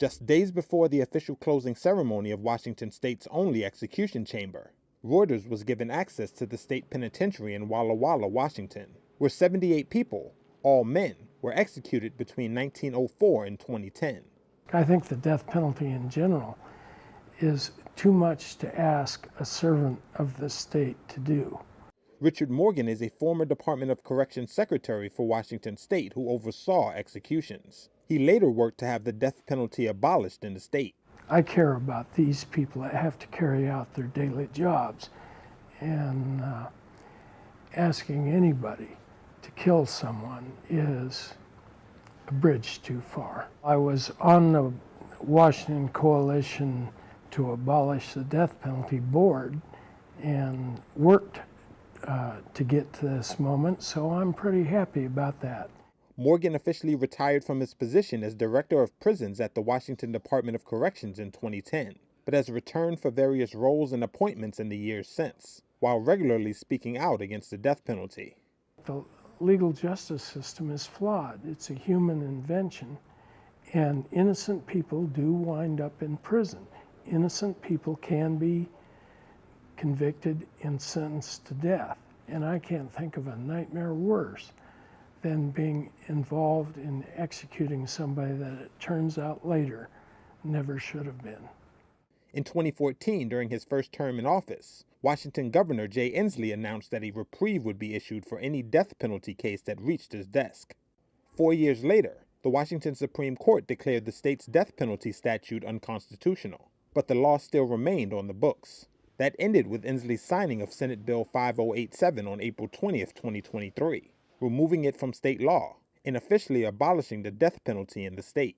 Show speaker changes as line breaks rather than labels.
Just days before the official closing ceremony of Washington State's only execution chamber, Reuters was given access to the state penitentiary in Walla Walla, Washington, where 78 people, all men, were executed between 1904 and 2010.
I think the death penalty in general is too much to ask a servant of the state to do.
Richard Morgan is a former Department of Corrections secretary for Washington State who oversaw executions. He later worked to have the death penalty abolished in the state.
I care about these people that have to carry out their daily jobs, and asking anybody to kill someone is a bridge too far. I was on the Washington Coalition to abolish the death penalty board and worked to get to this moment, so I'm pretty happy about that.
Morgan officially retired from his position as Director of Prisons at the Washington Department of Corrections in 2010, but has returned for various roles and appointments in the years since, while regularly speaking out against the death penalty.
The legal justice system is flawed. It's a human invention, and innocent people do wind up in prison. Innocent people can be convicted and sentenced to death, and I can't think of a nightmare worse than being involved in executing somebody that it turns out later never should have been.
In 2014, during his first term in office, Washington Governor Jay Inslee announced that a reprieve would be issued for any death penalty case that reached his desk. 4 years later, the Washington Supreme Court declared the state's death penalty statute unconstitutional, but the law still remained on the books. That ended with Inslee's signing of Senate Bill 5087 on April 20th, 2023. Removing it from state law and officially abolishing the death penalty in the state.